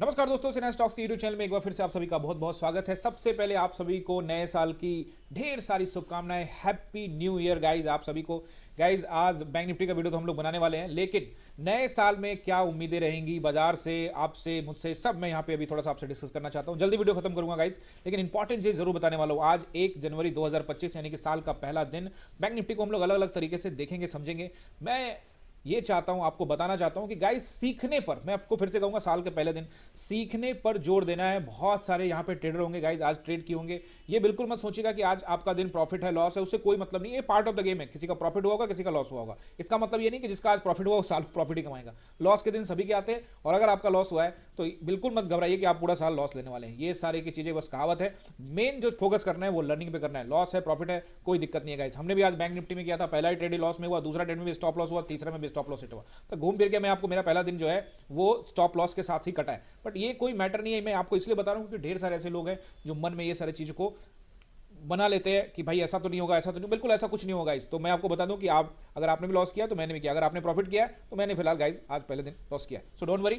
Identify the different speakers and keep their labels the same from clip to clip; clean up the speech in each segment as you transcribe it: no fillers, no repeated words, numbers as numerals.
Speaker 1: नमस्कार दोस्तों, सिन्हा स्टॉक्स की यूट्यूब चैनल में एक बार फिर से आप सभी का बहुत बहुत स्वागत है। सबसे पहले आप सभी को नए साल की ढेर सारी शुभकामनाएं। हैप्पी न्यू ईयर गाइज आप सभी को। गाइज आज बैंक निफ्टी का वीडियो तो हम लोग बनाने वाले हैं, लेकिन नए साल में क्या उम्मीदें रहेंगी बाजार से, आपसे, मुझसे, सब मैं यहाँ पे अभी थोड़ा सा आपसे डिस्कस करना चाहता हूँ। जल्दी वीडियो खत्म करूंगा गाइज, लेकिन इंपॉर्टेंट चीज जरूर बताने वाला हूँ। आज 1 जनवरी 2025 यानी कि साल का पहला दिन। बैंक निफ्टी को हम लोग अलग अलग तरीके से देखेंगे, समझेंगे। मैं ये चाहता हूं, आपको बताना चाहता हूं कि गाइस सीखने पर, मैं आपको फिर से कहूंगा साल के पहले दिन सीखने पर जोर देना है। बहुत सारे यहां पे ट्रेडर होंगे गाइस, आज ट्रेड किए होंगे। ये बिल्कुल मत सोचिएगा कि आज आपका दिन प्रॉफिट है, लॉस है, उससे कोई मतलब नहीं। ये पार्ट ऑफ द गेम है। किसी का प्रॉफिट हुआ होगा, किसी का लॉस हुआ होगा। इसका मतलब ये नहीं कि जिसका आज प्रॉफिट हुआ वो साल प्रॉफिट ही कमाएगा। लॉस के दिन सभी के आते हैं, और अगर आपका लॉस हुआ है तो बिल्कुल मत घबराइए कि आप पूरा साल लॉस लेने वाले हैं। ये सारी की चीजें बस कहावत है। मेन जो फोकस करना है वो लर्निंग पे करना है। लॉस है, प्रॉफिट है, कोई दिक्कत नहीं है गाइस। हमने भी आज बैंक निफ्टी में किया था। पहला ही ट्रेड लॉस में हुआ, दूसरा ट्रेड में भी स्टॉप लॉस हुआ, तीसरा में भी स्टॉप लॉस हिट हुआ। तो घूम फिर के मैं आपको, मेरा पहला दिन जो है वो स्टॉप लॉस के साथ ही कटा है। बट ये कोई मैटर नहीं है। मैं आपको इसलिए बता रहा हूं क्योंकि ढेर सारे ऐसे लोग हैं जो मन में ये सारी चीज़ को बना लेते हैं कि भाई ऐसा तो नहीं होगा, ऐसा तो नहीं। बिल्कुल ऐसा कुछ नहीं होगा गाइस। तो मैं आपको बता दूं कि आप, अगर आपने भी लॉस किया तो मैंने भी किया, अगर आपने प्रॉफिट किया तो मैंने फिलहाल गाइस आज पहले दिन लॉस किया। So don't worry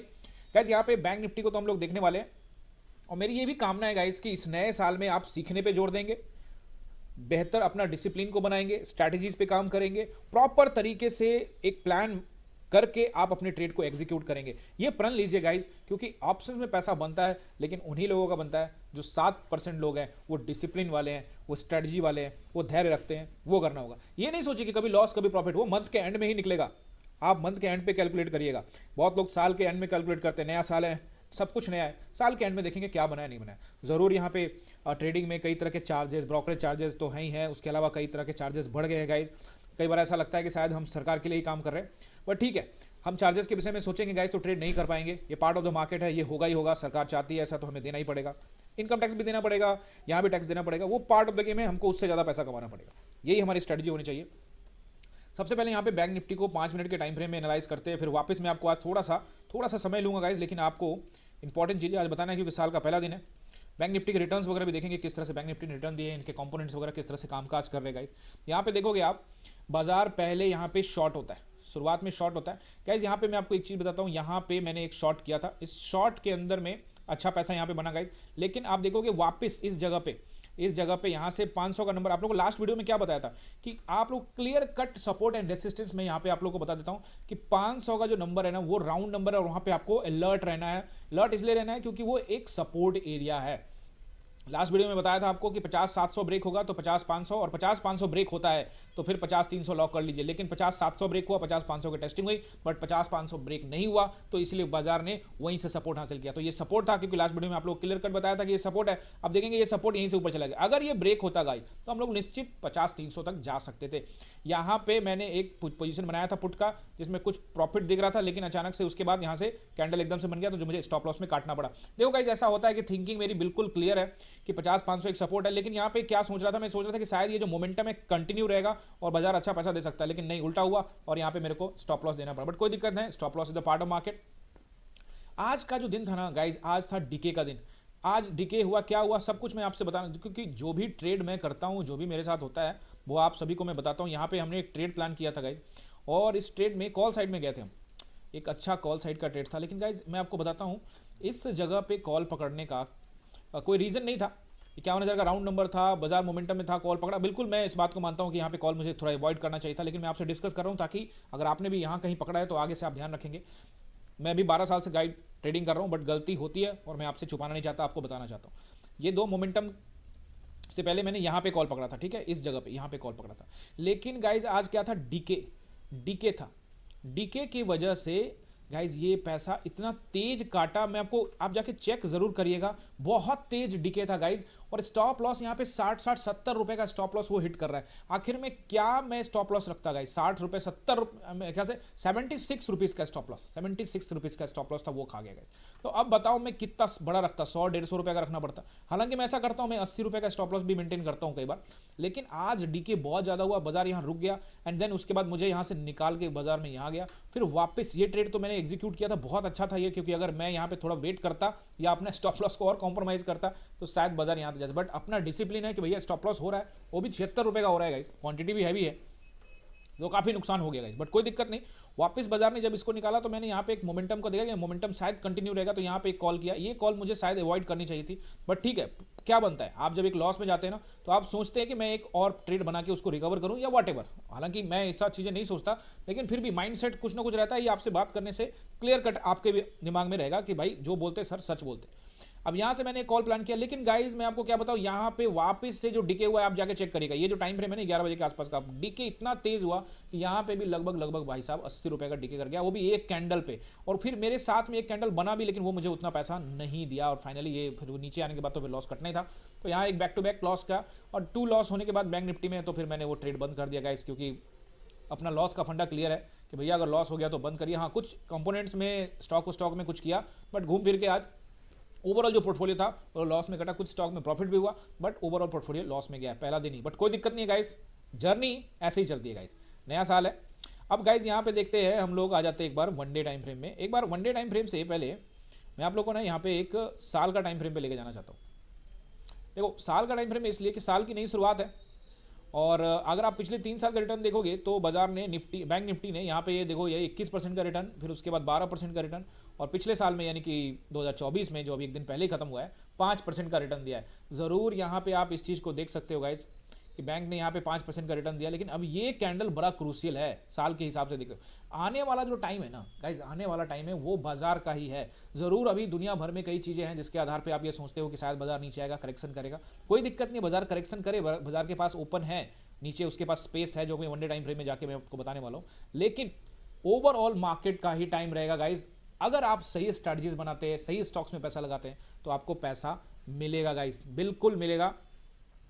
Speaker 1: guys. यहाँ पे बैंक निफ्टी को तो हम लोग देखने वाले हैं, और मेरी ये भी कामना है गाइस कि इस नए साल में आप सीखने पे जोर देंगे, बेहतर अपना डिसिप्लिन को बनाएंगे, स्ट्रैटेजीज पे काम करेंगे, प्रॉपर तरीके से एक प्लान करके आप अपने ट्रेड को एग्जीक्यूट करेंगे। ये प्रण लीजिए गाइस, क्योंकि ऑप्शन में पैसा बनता है, लेकिन उन्हीं लोगों का बनता है जो 7% लोग हैं, वो डिसिप्लिन वाले हैं, वो स्ट्रैटेजी वाले हैं, वो धैर्य रखते हैं। वो करना होगा। ये नहीं सोचिए कि कभी लॉस कभी प्रॉफिट, वो मंथ के एंड में ही निकलेगा। आप मंथ के एंड पे कैलकुलेट करिएगा। बहुत लोग साल के एंड में कैलकुलेट करते हैं। नया साल है, सब कुछ नया है, साल के एंड में देखेंगे क्या बनाया नहीं बनाया। ज़रूर यहाँ पे ट्रेडिंग में कई तरह के चार्जेस, ब्रोकरेज चार्जेस तो हैं ही हैं, उसके अलावा कई तरह के चार्जेस बढ़ गए हैं गाइज। कई बार ऐसा लगता है कि शायद हम सरकार के लिए ही काम कर रहे हैं, बट ठीक है, हम चार्जेस के विषय में सोचेंगे गाइज तो ट्रेड नहीं कर पाएंगे। ये पार्ट ऑफ द मार्केट है, ये होगा ही होगा। सरकार चाहती है ऐसा तो हमें देना ही पड़ेगा। इनकम टैक्स भी देना पड़ेगा, यहाँ भी टैक्स देना पड़ेगा। वो पार्ट ऑफ द गेम है, हमको उससे ज़्यादा पैसा कमाना पड़ेगा। यही हमारी स्ट्रेटजी होनी चाहिए। सबसे पहले यहाँ पे बैंक निफ्टी को 5 मिनट के टाइम फ्रेम में एनालाइज करते हैं, फिर वापस मैं आपको आज थोड़ा सा समय लूंगा गाइज, लेकिन आपको इंपॉर्टेंट चीज़ें आज बताना है क्योंकि साल का पहला दिन है। बैंक निफ्टी के रिटर्न्स वगैरह भी देखेंगे, किस तरह से बैंक निफ्टी ने रिटर्न दिए, इनके कंपोनेंट्स वगैरह किस तरह से कामकाज कर रहे गाइज। यहाँ पे देखोगे आप, बाजार पहले यहाँ पे शॉर्ट होता है, शुरुआत में शॉर्ट होता है गाइज। यहाँ पे मैं आपको एक चीज़ बताता हूँ, यहाँ पे मैंने एक शॉर्ट किया था। इस शॉर्ट के अंदर में अच्छा पैसा यहाँ पे बना गाइज, लेकिन आप देखोगे वापस इस जगह पे यहाँ से 500 का नंबर, आप लोगों को लास्ट वीडियो में क्या बताया था कि आप लोग clear cut support and resistance में यहाँ पे आप लोगों को बता देता हूँ कि 500 का जो नंबर है ना, वो राउंड नंबर है, और वहाँ पे आपको अलर्ट रहना है। अलर्ट इसलिए रहना है क्योंकि वो एक सपोर्ट एरिया है। लास्ट वीडियो में बताया था आपको कि 50-700 ब्रेक होगा तो 50-500, और 50-500 ब्रेक होता है तो फिर 50-300 लॉक कर लीजिए। लेकिन 50-700 ब्रेक हुआ, 50-500 की टेस्टिंग हुई, बट 50-500 ब्रेक नहीं हुआ, तो इसलिए बाजार ने वहीं से सपोर्ट हासिल किया। तो ये सपोर्ट था, क्योंकि लास्ट वीडियो में आप लोग क्लियर कट बताया था कि ये सपोर्ट है। अब देखेंगे ये सपोर्ट यहीं से ऊपर चला गया। अगर ये ब्रेक होता गाइस तो हम लोग निश्चित 50-300 तक जा सकते थे। यहाँ पे मैंने एक पोजीशन बनाया था पुट का, जिसमें कुछ प्रॉफिट दिख रहा था, लेकिन अचानक से उसके बाद यहाँ से कैंडल एकदम से बन गया, तो जो मुझे स्टॉप लॉस में काटना पड़ा। देखो गाइस, ऐसा होता है कि थिंकिंग मेरी बिल्कुल क्लियर है कि 50-500 एक सपोर्ट है, लेकिन यहाँ पे क्या सोच रहा था, मैं सोच रहा था कि शायद ये जो मोमेंटम है कंटिन्यू रहेगा और बाजार अच्छा पैसा दे सकता है, लेकिन नहीं, उल्टा हुआ और यहाँ पे मेरे को स्टॉप लॉस देना पड़ा। बट कोई दिक्कत नहीं, stop loss is the part of market. आज का जो दिन था ना गाइज, आज था डीके का दिन। आज डीके हुआ, क्या हुआ, सब कुछ मैं आपसे बताना, क्योंकि जो भी ट्रेड मैं करता हूँ, जो भी मेरे साथ होता है, वो आप सभी को मैं बताता हूँ। यहाँ पे हमने एक ट्रेड प्लान किया था गाइज, और इस ट्रेड में कॉल साइड में गए थे हम। एक अच्छा कॉल साइड का ट्रेड था, लेकिन गाइज मैं आपको बताता हूँ, इस जगह पे कॉल पकड़ने का कोई रीज़न नहीं था। 51,000 का राउंड नंबर था, बाजार मोमेंटम में था, कॉल पकड़ा। बिल्कुल मैं इस बात को मानता हूँ कि यहाँ पे कॉल मुझे थोड़ा अवॉइड करना चाहिए था, लेकिन मैं आपसे डिस्कस कर रहा हूँ ताकि अगर आपने भी यहाँ कहीं पकड़ा है तो आगे से आप ध्यान रखेंगे। मैं भी 12 साल से गाइड ट्रेडिंग कर रहा हूँ, बट गलती होती है और मैं आपसे छुपाना नहीं चाहता, आपको बताना चाहता हूँ। ये दो मोमेंटम से पहले मैंने यहाँ पे कॉल पकड़ा था, ठीक है, इस जगह पे यहाँ पे कॉल पकड़ा था। लेकिन गाइज आज क्या था, डीके था। डीके की वजह से गाइज ये पैसा इतना तेज काटा, मैं आपको, आप जाके चेक जरूर करिएगा, बहुत तेज डीके था गाइज। और स्टॉप लॉस यहाँ पे 60-70 रुपए का स्टॉप लॉस वो हिट कर रहा है। आखिर में क्या मैं स्टॉप लॉस रखता गाइज, 60 रुपए, 70 रुपए, क्या से 76 रुपीज का स्टॉप लॉस, 76 रुपीज का स्टॉप लॉस था, वो खा गया गाइज। तो अब बताओ मैं कितना बड़ा रखता, 100-150 रुपए का रखना पड़ता। हालांकि मैं ऐसा करता हूँ, मैं 80 रुपए का स्टॉप लॉस भी मेंटेन करता हूँ कई बार, लेकिन आज डीके बहुत ज्यादा हुआ, बाजार यहाँ रुक गया, एंड देन उसके बाद मुझे यहाँ से निकाल के बाजार में यहाँ गया, फिर वापस ये ट्रेड तो मैंने एग्जीक्यूट किया था, बहुत अच्छा था ये, क्योंकि अगर मैं यहाँ पे थोड़ा वेट करता या अपने स्टॉप लॉस को और कॉम्प्रोमाइज करता तो शायद बाजार यहाँ जाता। बट अपना डिसिप्लिन है कि भैया स्टॉप लॉस हो रहा है, वो भी 76 रुपए का हो रहा है गाइस, क्वांटिटी भी हैवी है, तो काफ़ी नुकसान हो गया गाइस, बट कोई दिक्कत नहीं। वापस बाजार ने जब इसको निकाला तो मैंने यहाँ पे एक मोमेंटम को देखा कि मोमेंटम शायद कंटिन्यू रहेगा, तो यहाँ पे एक कॉल किया। ये कॉल मुझे शायद अवॉइड करनी चाहिए थी, बट ठीक है, क्या बनता है, आप जब एक लॉस में जाते हैं ना तो आप सोचते हैं कि मैं एक और ट्रेड बना के उसको रिकवर करूं या वॉट एवर। हालांकि मैं ऐसा चीज़ें नहीं सोचता, लेकिन फिर भी माइंडसेट कुछ ना कुछ रहता है। ये आपसे बात करने से क्लियर कट आपके भी दिमाग में रहेगा कि भाई जो बोलते सर सच बोलते। अब यहाँ से मैंने एक कॉल प्लान किया, लेकिन गाइज मैं आपको क्या बताऊँ, यहाँ पे वापस से जो डिके हुआ है आप जाके चेक करिएगा। ये जो टाइम फ्रेम है ना 11 बजे के आसपास का, डिके इतना तेज हुआ कि यहाँ पे भी लगभग भाई साहब 80 रुपए का डिके कर गया, वो भी एक कैंडल पे। और फिर मेरे साथ में एक कैंडल बना भी, लेकिन वो मुझे उतना पैसा नहीं दिया, और फाइनली ये फिर नीचे आने के बाद तो फिर लॉस कटना ही था। तो यहाँ एक बैक टू बैक लॉस का, और 2 लॉस होने के बाद बैंक निफ्टी में, तो फिर मैंने वो ट्रेड बंद कर दिया गाइस, क्योंकि अपना लॉस का फंडा क्लियर है कि भैया अगर लॉस हो गया तो बंद करिए। हाँ, कुछ कंपोनेंट्स में स्टॉक में कुछ किया, बट घूम फिर के आज ओवरऑल जो पोर्टफोलियो था वो लॉस में कटा। कुछ स्टॉक में प्रॉफिट भी हुआ, बट ओवरऑल पोर्टफोलियो लॉस में गया पहला दिन ही, बट कोई दिक्कत नहीं है गाइस, जर्नी ऐसे ही चलती है गाइस, नया साल है। अब गाइस यहाँ पे देखते हैं, हम लोग आ जाते हैं एक बार वनडे टाइम फ्रेम में। एक बार वनडे टाइम फ्रेम से पहले मैं आप लोगों को ना यहाँ पे एक साल का टाइम फ्रेम पे लेके जाना चाहता हूँ। देखो, साल का टाइम फ्रेम इसलिए कि साल की नई शुरुआत है, और अगर आप पिछले 3 साल का रिटर्न देखोगे तो बाजार ने बैंक निफ्टी ने यहाँ पे ये देखो, ये 21% का रिटर्न, फिर उसके बाद 12% का रिटर्न, और पिछले साल में यानी कि 2024 में जो अभी एक दिन पहले ही खत्म हुआ है 5% का रिटर्न दिया है। ज़रूर यहाँ पे आप इस चीज़ को देख सकते हो गाइज कि बैंक ने यहाँ पे 5% का रिटर्न दिया, लेकिन अब ये कैंडल बड़ा क्रूशियल है साल के हिसाब से देखते हो। आने वाला जो टाइम है ना गाइज, आने वाला टाइम है वो बाजार का ही है। ज़रूर अभी दुनिया भर में कई चीज़ें हैं जिसके आधार पे आप ये सोचते हो कि शायद बाजार नीचे आएगा, करेक्शन करेगा। कोई दिक्कत नहीं, बाजार करेक्शन करे, बाजार के पास ओपन है नीचे, उसके पास स्पेस है, जो मैं वनडे टाइम फ्रेम में जाके मैं आपको बताने वाला हूँ। लेकिन ओवरऑल मार्केट का ही टाइम रहेगा गाइज। अगर आप सही स्ट्रैटेजीज बनाते हैं, सही स्टॉक्स में पैसा लगाते हैं, तो आपको पैसा मिलेगा गाइज, बिल्कुल मिलेगा।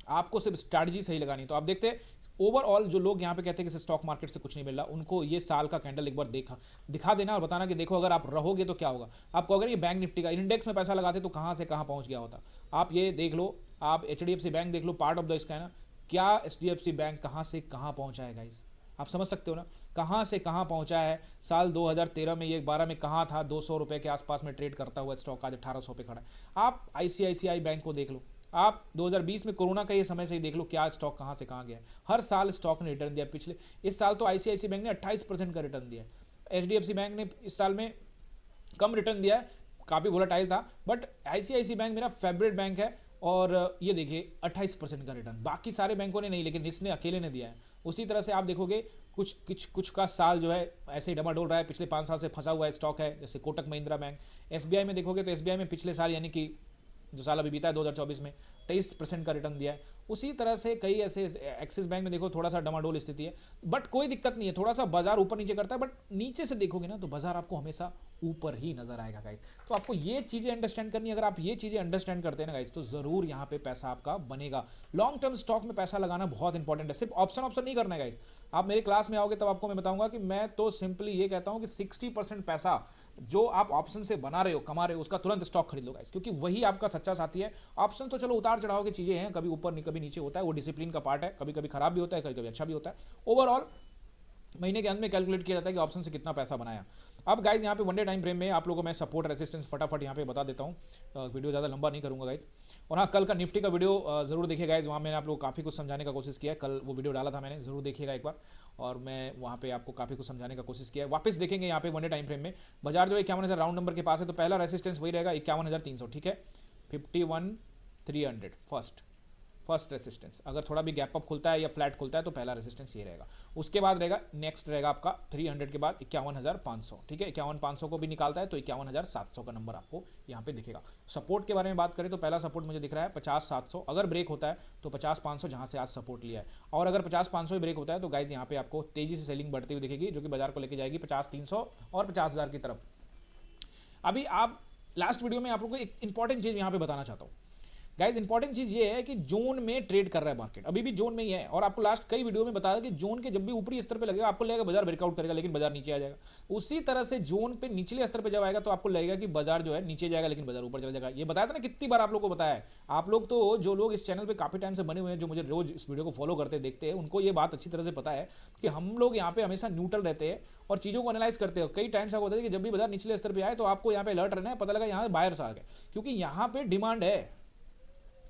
Speaker 1: आपको सिर्फ स्ट्रैटेजी सही लगानी। तो आप देखते हैं ओवरऑल जो लोग यहाँ पे कहते हैं कि स्टॉक मार्केट से कुछ नहीं मिल रहा, उनको ये साल का कैंडल एक बार दिखा देना और बताना कि देखो अगर आप रहोगे तो क्या होगा। आपको अगर ये बैंक निफ्टी का इंडेक्स में पैसा लगाते तो कहाँ से कहाँ पहुँच गया होता। आप ये देख लो, आप HDFC बैंक देख लो, पार्ट ऑफ द इसका है ना, क्या HDFC बैंक कहाँ से कहाँ पहुँचा है गाइस, आप समझ सकते हो ना, कहाँ से कहाँ पहुँचा है। साल 2013 में, ये 12 में कहाँ था, 200 रुपये के आसपास में ट्रेड करता हुआ स्टॉक आज 1800 पे खड़ा है। आप ICICI बैंक को देख लो, आप 2020 में कोरोना का ये समय से ही देख लो क्या स्टॉक कहाँ से कहाँ गया है। हर साल स्टॉक ने रिटर्न दिया। पिछले इस साल तो ICICI बैंक ने 28% का रिटर्न दिया है। HDFC बैंक ने इस साल में कम रिटर्न दिया है, काफ़ी वोलेटाइल था, बट ICICI बैंक मेरा फेवरेट बैंक है, और ये देखिए 28% का रिटर्न। बाकी सारे बैंकों ने नहीं, लेकिन इसने अकेले ने दिया है। उसी तरह से आप देखोगे कुछ का साल जो है ऐसे ही डमाडोल रहा है, पिछले 5 साल से फंसा हुआ है स्टॉक है, जैसे कोटक महिंद्रा बैंक। SBI में देखोगे तो SBI में पिछले साल यानी कि जो साल अभी बीता है 2024 में 23% का रिटर्न दिया है। उसी तरह से कई ऐसे, एक्सिस बैंक में देखो थोड़ा सा डमाडोल स्थिति है, बट कोई दिक्कत नहीं है, थोड़ा सा बाजार ऊपर नीचे करता है, बट नीचे से देखोगे ना तो बाजार आपको हमेशा ऊपर ही नजर आएगा गाइस। तो आपको ये चीजें अंडरस्टैंड करनी है। अगर आप ये चीजें अंडरस्टैंड करते हैं ना गाइस, तो जरूर यहाँ पे पैसा आपका बनेगा। लॉन्ग टर्म स्टॉक में पैसा लगाना बहुत इंपॉर्टेंट है। सिर्फ ऑप्शन नहीं करना है गाइस। आप मेरे क्लास में आओगे तब आपको मैं बताऊंगा कि मैं तो सिंपली ये कहता हूं कि 60% पैसा जो आप ऑप्शन से बना रहे हो, कमा रहे हो, उसका तुरंत स्टॉक खरीद लो गाइस, क्योंकि वही आपका सच्चा साथी है। ऑप्शन तो चलो उतार चढ़ाव की चीजें हैं, कभी ऊपर कभी नीचे होता है, वो डिसिप्लिन का पार्ट है, कभी कभी खराब भी होता है, कभी कभी अच्छा भी होता है। ओवरऑल महीने के अंत में कैलकुलेट किया जाता है कि ऑप्शन से कितना पैसा बनाया। अब गाइज यहाँ पे वनडे टाइम फ्रेम में आप लोगों को मैं सपोर्ट रेजिस्टेंस फटाफट यहाँ पे बता देता हूँ, वीडियो ज़्यादा लंबा नहीं करूँगा गाइज। और हाँ, कल का निफ्टी का वीडियो जरूर देखिए गाइज, वहाँ मैंने आप लोगों को काफ़ी कुछ समझाने का कोशिश किया है। कल वो वीडियो डाला था मैंने, जरूर देखिएगा एक बार, और मैं वहाँ पे आपको काफ़ी कुछ समझाने का कोशिश किया है। वापस देखेंगे यहाँ पे वनडे टाइम फ्रेम में बाजार जो 51,000 राउंड नंबर के पास है, तो पहला रेजिस्टेंस वही रहेगा 51,300, ठीक है, 51,300 फर्स्ट रेजिस्टेंस। अगर थोड़ा भी गैप अप खुलता है या फ्लैट खुलता है तो पहला रेजिस्टेंस ये रहेगा। उसके बाद रहेगा, नेक्स्ट रहेगा आपका 300 के बाद 51,500, ठीक है, 51,500 को भी निकालता है तो 51,700 का नंबर आपको यहाँ पे दिखेगा। सपोर्ट के बारे में बात करें तो पहला सपोर्ट मुझे दिख रहा है 50,700, अगर ब्रेक होता है तो 50,500 जहाँ से आज सपोर्ट लिया है, और अगर 50,500 ब्रेक होता है तो गाइज यहाँ पे आपको तेजी से सेलिंग बढ़ती हुई दिखेगी, जो कि बाजार को लेकर जाएगी 50,300 और 50,000 की तरफ। अभी आप लास्ट वीडियो में आप लोगों को एक इंपॉर्टेंट चीज़ यहाँ पे बताना चाहता हूँ गाइज। इंपॉर्टेंट चीज ये है कि जोन में ट्रेड कर रहा है मार्केट, अभी भी जोन में ही है, और आपको लास्ट कई वीडियो में बताया कि जोन के जब भी ऊपरी स्तर पे लगेगा आपको लगेगा बाजार ब्रेकआउट करेगा, लेकिन बाजार नीचे आ जाएगा। उसी तरह से जोन पे निचले स्तर पे जब आएगा तो आपको लगेगा कि बाजार जो है नीचे जाएगा, लेकिन बाजार ऊपर चला जाएगा। ये बताया था ना, कितनी बार आप लोग को बताया है। आप लोग तो, जो लोग इस चैनल पर काफी टाइम से बने हुए हैं, जो मुझे रोज इस वीडियो को फॉलो करते देखते हैं, उनको ये बात अच्छी तरह से पता है कि हम लोग यहाँ पे हमेशा न्यूट्रल रहते हैं और चीज़ों को एनालाइज करते हैं। कई टाइम से होता है कि जब भी बाजार निचले स्तर पर आए तो आपको यहाँ पे अलर्ट रहना है, पता लगा यहाँ बायर्स आ गए, क्योंकि यहाँ पे डिमांड है।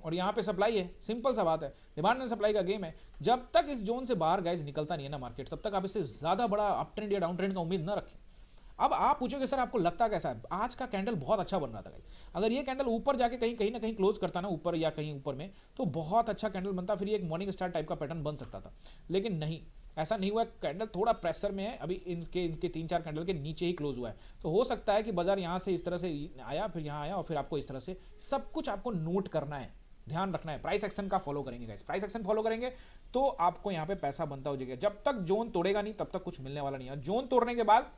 Speaker 1: और यहाँ पे सप्लाई है, सिंपल सा बात है, डिमांड एंड सप्लाई का गेम है। जब तक इस जोन से बाहर गाइस निकलता नहीं है ना मार्केट, तब तक आप इससे ज़्यादा बड़ा अप ट्रेंड या डाउन ट्रेंड का उम्मीद न रखें। अब आप पूछोगे सर आपको लगता कैसा है, आज का कैंडल बहुत अच्छा बन रहा था गाइस, अगर ये कैंडल ऊपर जाके कहीं कहीं ना कहीं क्लोज करता ना ऊपर या कहीं ऊपर में, तो बहुत अच्छा कैंडल बनता, फिर ये एक मॉर्निंग स्टार टाइप का पैटर्न बन सकता था। लेकिन नहीं, ऐसा नहीं हुआ। कैंडल थोड़ा प्रेशर में है अभी, इनके इनके 3-4 कैंडल के नीचे ही क्लोज हुआ है। तो हो सकता है कि बाजार यहाँ से इस तरह से आया, फिर यहाँ आया, और फिर आपको इस तरह से सब कुछ आपको नोट करना है, ध्यान रखना है। प्राइस एक्शन का फॉलो करेंगे गाइस, प्राइस एक्शन फॉलो करेंगे तो आपको यहाँ पे पैसा बनता हो जाएगा। जब तक जोन तोड़ेगा नहीं तब तक कुछ मिलने वाला नहीं है। जोन तोड़ने के बाद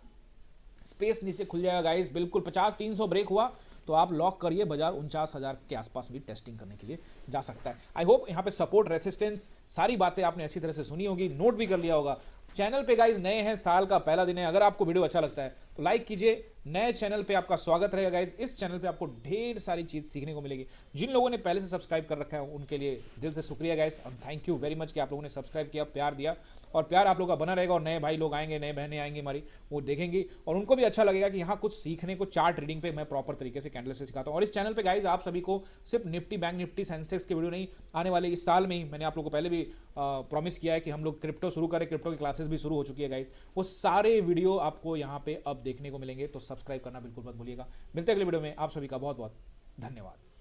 Speaker 1: स्पेस नीचे खुल जाएगा गाइस, बिल्कुल 50-300 ब्रेक हुआ तो आप लॉक करिए, बाजार 49,000 के आसपास भी टेस्टिंग करने के लिए जा सकता है। आई होप यहाँ पे सपोर्ट, रेसिस्टेंस, सारी बातें आपने अच्छी तरह से सुनी होगी, नोट भी कर लिया होगा। चैनल पे गाइस नए हैं, साल का पहला दिन है, अगर आपको वीडियो अच्छा लगता है तो लाइक कीजिए। नए चैनल पे आपका स्वागत रहेगा गाइस। इस चैनल पे आपको ढेर सारी चीज़ सीखने को मिलेगी। जिन लोगों ने पहले से सब्सक्राइब कर रखा है उनके लिए दिल से शुक्रिया गाइस, और थैंक यू वेरी मच कि आप लोगों ने सब्सक्राइब किया, प्यार दिया, और प्यार आप लोगों का बना रहेगा। और नए भाई लोग आएंगे, नए बहनें आएंगी हमारी, वो देखेंगी और उनको भी अच्छा लगेगा कि यहाँ कुछ सीखने को, चार्ट रीडिंग पे मैं प्रॉपर तरीके से कैंडल से सिखाता हूँ। और इस चैनल पे गाइस आप सभी को सिर्फ निफ्टी, बैंक निफ्टी, सेंसेक्स की वीडियो नहीं, आने वाले इस साल में ही मैंने आप लोगों को पहले भी प्रॉमिस किया है कि हम लोग क्रिप्टो शुरू करें, क्रिप्टो की क्लासेस भी शुरू हो चुकी है गाइस। वो सारे वीडियो आपको यहाँ पे अब देखने को मिलेंगे, तो सब्सक्राइब करना बिल्कुल मत भूलिएगा। मिलते हैं अगले वीडियो में, आप सभी का बहुत बहुत धन्यवाद।